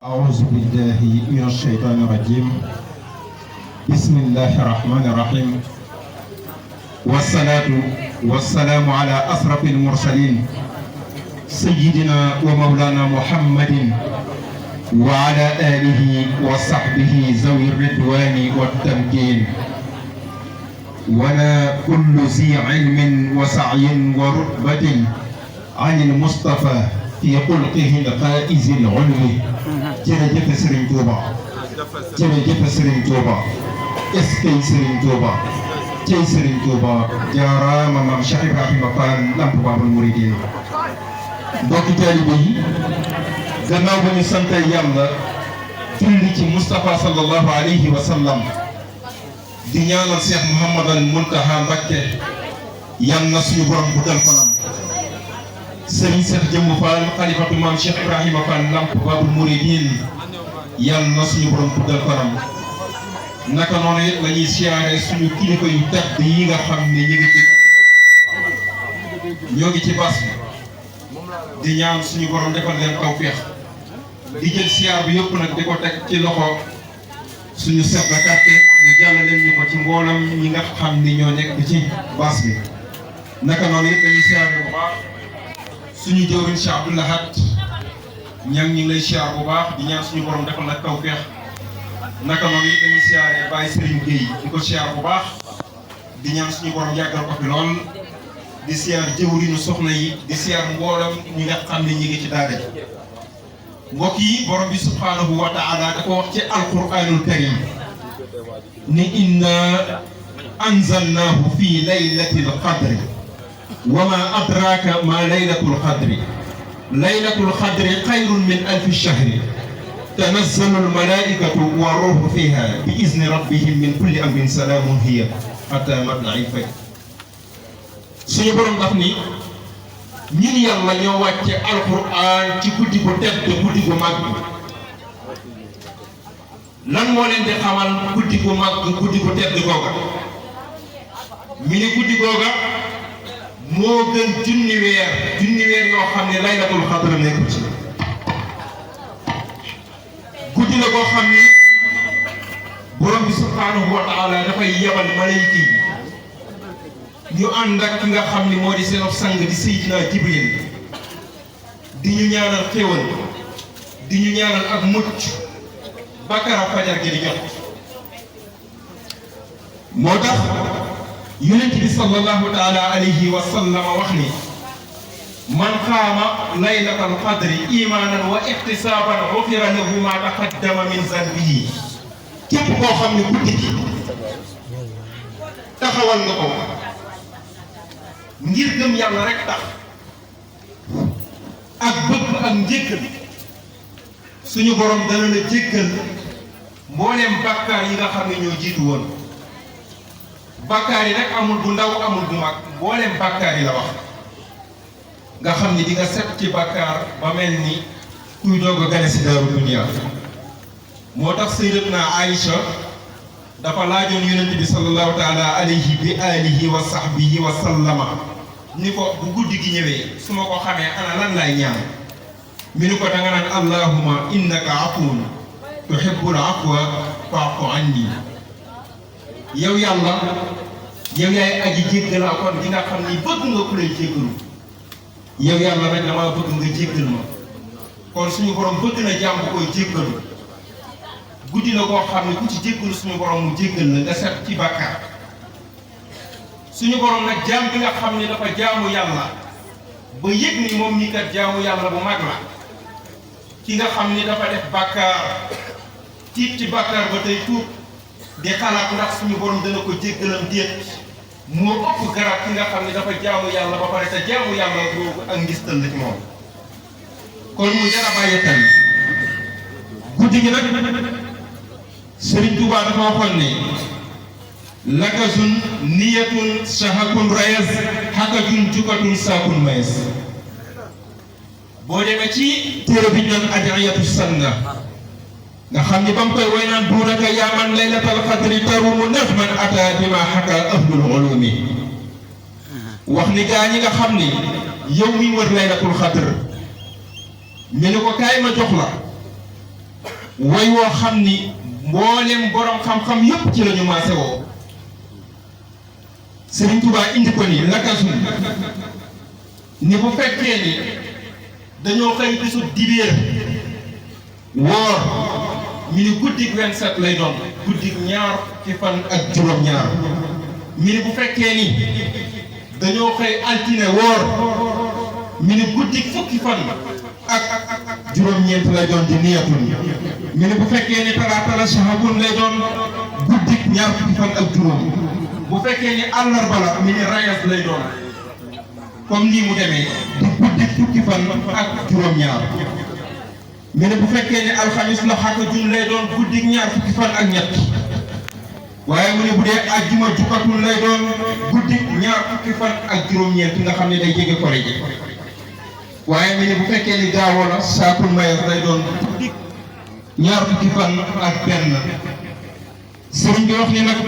أعوذ بالله من الشيطان الرجيم بسم الله الرحمن الرحيم والصلاة والسلام على أشرف المرسلين سيدنا ومولانا محمد وعلى آله وصحبه ذوي الرضوان والتمكين ولا كل ذي علم وسعي ورتبة عن المصطفى في خلقه القائز العلوي jërëjëf Serigne Touba jërëjëf Serigne Touba eskay Serigne Touba cey Serigne Touba jaaraama maam Cheikh Ibrahima Fall Lamp Baabul Muridiin mbokki taalibe yi gannaaw ba ñu sant Yàlla julli ci Moustapha sallallahu alayhi wa sallam di ñaanal Cheikh Mouhamadal Mountakha Mbacké yal na suñu borom bu dal fanam Serigne Cheikh Jëmmu Fall xalifatu maam Cheikh Ibrahima Fall Lamp Baabul Muridiin yal na suñu borom bu dal fanam naka noonu it la ñuy siyaare suñu kilifa yu tedd yi nga xam ne ñoo ngi ci bas bi di ñaan suñu borom defal leen tawfeex di jël siyaar bi yëpp nag di ko teg ci loxo suñu chef de quartier mu jàllaleen ñu ko ci mboolam ñi nga xam ni ñoo nekk ci bas bi naka noonu it dañuy siyaare bu baax suñu jëwriñ Cheikh Abdou Lahad ñang ñi ngi lay siyaar bu baax di ñaan suñu borom defal la tawfeex naka noonu it dañuy siyaare Baye Serigne Gueye di ko siyaar bu baax di ñaan suñu borom yàggal ko fi lool di siyaar jëwriñu soxna yi di siyaar mboolam ñi nga xam ne ñi ngi ci daara ji mbokk yi borom bi subhanahu wa taala da ko wax ci alquranul karim ni inna anzalnahu fi laylatil qadri wa ma adraka ma laylatul qadri laylatul qadri xayrun min alfi shahri tanazzalu almalaikatu wa ruuhu fiha bi izni rabbihim min kulli amrin salaamun hiya hatta matla'il fajr suñu borom daf ni ñun yàlla ñoo wàcce alquran ci guddi gu tedd guddi gu mag lan moo leen di xamal guddi gu mag guddi gu tedd googa mi ni guddi googa moo gën junni weer yoo xam ne laylatul xadr nekk ci guddi la koo xam ni borom bi subhanahu wa taala dafay yebal malayka yi ñu ànd ak ki nga xam ni moo di seen sang di Seydina Jibril di ñu ñaanal xéwal di ñu ñaanal ak mucc bakara fajar gi di jot moo tax yonent bi sallallahu taala alayhi wa sallam wax ni man qaama laylatal qadri imaanan wa ihtisaaban ghufira lahu ma taqaddama min zanbihi képp koo xam ne guddi gi taxawal nga ko ngir gëm yàlla rek tax ak bëgg ak njëkkal suñu borom dana la jéggal mbooleem bàkkaar yi nga xam ne ñoo jiitu woon bàkkaar yi rek amul bu ndaw amul bu mag mbooleem bàkkaar yi la wax nga xam ni di nga set ci bàkkaar ba mel ni kuy doog a gane si daaru dunya moo tax sayyidatuna Aïcha dafa laajoon yonent bi sallallahu taala alayhi bi alihi wa sahbihi wa sallama ni ko bu guddi gi ñëwee su ma ko xamee ana lan laay ñaan mi ni ko danga naan allahumma innaka afuwun tuhibbul afwa fa'fu anni yow yàlla yow yaay aji jéggalaa kon di nga xam ni bëgg nga ku lay jéggalu yow yàlla rek damaa bëgg nga jéggal ma kon suñu borom bëgg na jàmm bu koy jéggalu guddi la koo xam ne ku ci jéggalu suñu borom mu jéggal la nga set ci bàkkaar suñu borom nag jaam bi nga xam ne dafa jaamu yàlla ba yëg ni moom ni kat jaamu yàlla bu mag la ki nga xam ni dafa def bàkkaar tiit ci bàkkaar ba tey tuub di xalaat ndax suñu borom dana ko jéggalam déet moo ëpp garab ki nga xam ne dafa jaamu yàlla ba pare te jaamu yàlla boobu ak ngistal la ci moom kon mu jar a bàyyi xel guddi gi nag Sëriñ Tuubaa dafa waxoon ne lakazun niyatun sahakun rayas hakajun jukatun saakun mayes boo demee ci téere bi ñu naan adiyatu sanna nga xam ni ba mu koy woy naan duunaka yaa man laylatal qadri tarumu naf man ata bima haka ahlul ulumi wax ni gaa ñi nga xam ni yow mi wër laylatul qadr ñu ne ko kaay ma jox la way woo xam ni mboolem borom xam-xam yépp ci la ñu maase woo Serigne Touba indi ko ni lakasul ni bu fekkee ni dañoo xëy bisu dibéer woor ñu ni guddik 27 lay doon guddik ñaar ci fan ak juróom-ñaar ñu ni bu fekkee ni dañoo xëy altine woor ñu ni guddik fukki fan ak juróom-ñeent lay doon di niyatun ñu ni bu fekkee ni talaata la sahabun lay doon guddik ñaar fukki fan ak juróom bu fekkee ni àllarba la ñu ni rayas lay doon comme nii mu demee di guddik fukki fan ak juróom-ñaar ñu ne bu fekkee ne alxamis la xàq jun lay doon guddik ñaar fukki fan ak ñett waaye mu ne bu dee àjjuma jukkatul lay doon guddik ñaar fukki fan ak juróom-ñeent nga xam ne day jege kore ji waaye mu ne bu fekkee ni gaawoo la saakul mayes lay doon guddik ñaar fukki fan ak benn sëriñ bi wax ni nag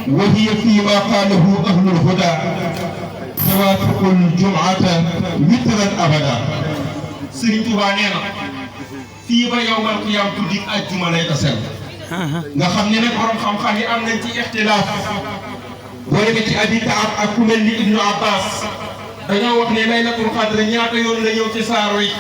wa hiya fii ma qaalahu ahlul huda tawaafiqul jumuata witran abada sëriñ Tuubaa nee na fii ba yawmal qiyaam guddik àjjuma lay taseel nga xam ne nag borom xam-xam yi am nañ ci ixtilaaf boo demee ci Abi Kaab ak ku mel ni Ibnu Abbas dañoo wax ne laylatul qadr ñaata yoon la ñëw ci saaro yi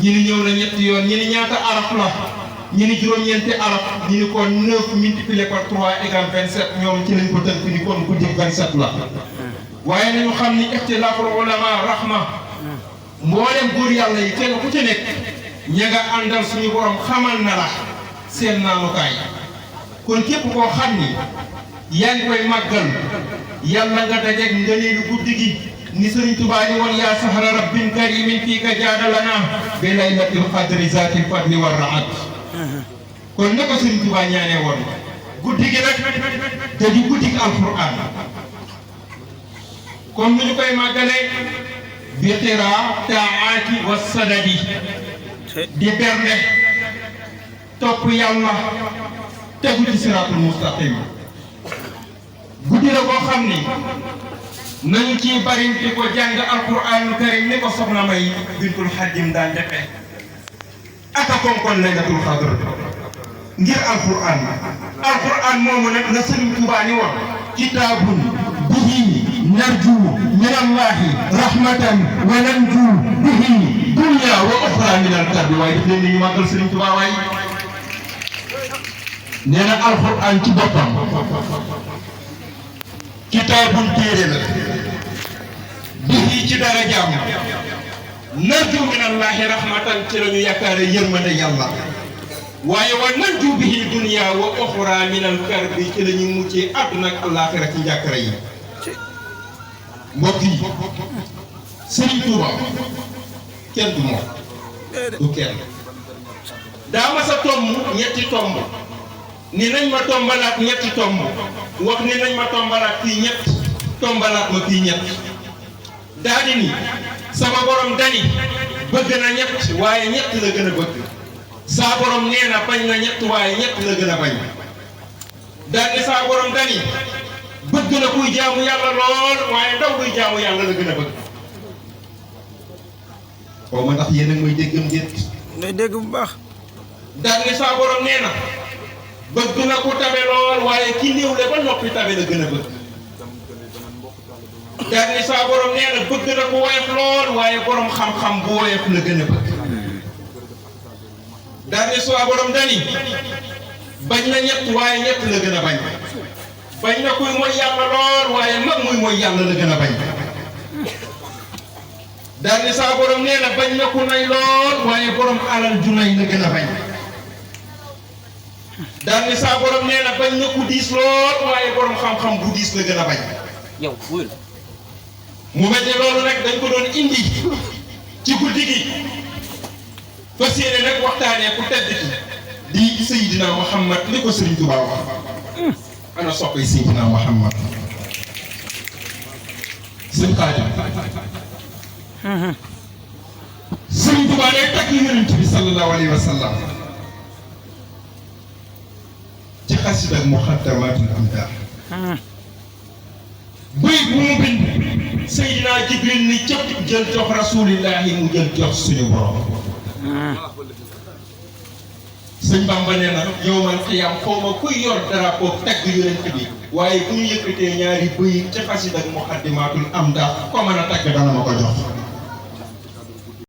ñi ni ñëw na ñetti yoon ñi ni ñaata araf la ñi ni juróom-ñeenti araf ñi ni kon 9 multiplié par 3 égale 27 ñoom ci lañ ko tënk ni kon guddik 27 la waaye nañu xam ni ixtilaaful ulama rahma mboolem góor yàlla yi kenn ku ci nekk ña nga àndal suñu borom xamal na la seen naanukaay kon képp koo xam ni yaa ngi koy màggal yàlla nga dajeeg ngëneelu guddi gi ni Sëriñ Tuubaa ni woon yaa sahra rabbin karimin fii ka jaadalana bi laylatil qadri zaatil fadli war raat kon na ko Sëriñ Tuubaa ñaanee woon guddi gi nag te di guddi alquran comme ni ñu koy màggalee bi xiraa taati wa sadadi di bernde topp yàlla tegu ci siraatul mustaqim guddi la boo xam ni nañu ciy bari di ko jàng alquraanul karim ni ko soxna May bintul Xaadim daan defee aka konkon laylatul qadr ngir alquraan moomu nag la Sëriñ Tuubaa ni woon kitaabun bihi narju min allahi rahmatan wa nanju bihi dunya wa uxra min al-karbi waaye daf leen ni ñu màggal Sëriñ Tuubaa waaye nee na alxuraan ci boppam kitaabun téere la bihi ci dara jàmm narju min allahi rahmatan ci la ñu yaakaare yërmande yàlla waaye wa nanju bihi dunya wa uxra min al-karbi ci la ñu muccee àdduna ak àllaaxira ci njàkkare yi mbokk yi Sëriñ Tuubaa kenn du moom du kenn daa ma sa tomb ñetti tomb ni nañ ma tombalaat ñetti tomb wax ni nañ ma tombalaat fii ñett tombalaat ma fii ñett daa di ni sama borom dani bëgg na ñett waaye ñett la gën a bëgg saa borom nee na bañ na ñett waaye ñett la gën a bañ daa di saa borom dani bëgg na kuy jaamu yàlla lool waaye ndaw buy jaamu yàlla la gën a bëgg xaw ma ndax yéen a ngi may déggam déet ngay dégg bu baax daal ni saa borom nee na bëgg na ku tabe lool waaye ki néew le ba noppi tabe la gën a bëgg daal ni saa borom nee na bëgg na ku woyof lool waaye borom xam-xam bu woyof la gën a bëgg daal ni saa borom dani bañ na ñett waaye ñett la gën a bañ bañ na kuy mooy yàlla lool waaye mag muy mooy yàlla la gën a bañ daal ni saa borom nee na bañ na ku nay lool waaye borom alal ju nay la gën a bañ daal ni saa borom nee na bañ na ku diis lool waaye borom xam-xam bu diis la gën a bañ. yow wóyul mu mel ne loolu nag dañ ko doon indi ci guddi gi fas yéene nag waxtaanee ku tedd ki di Seydina Muhammad li ko Sëriñ Tuubaa wax ana soppay Seydina Muhammad sëñ Xaadim Sëriñ Tuubaa day tagg Yonent bi sallallahu alayhi wa sallam ci xasida ak muxaddamaatul amdaah buy bu mu bind Seydina Jibril ni cëpp jël jox rasulillahi mu jël jox suñu borom sëñ Bamba nee na yow man xiyaam xaw ma kuy yor drapeau tagg yonent bi waaye bu ñu yëkkatee ñaari bëy ci xasida ak muqaddimatul am daa ko mën a tagg dana ma ko jox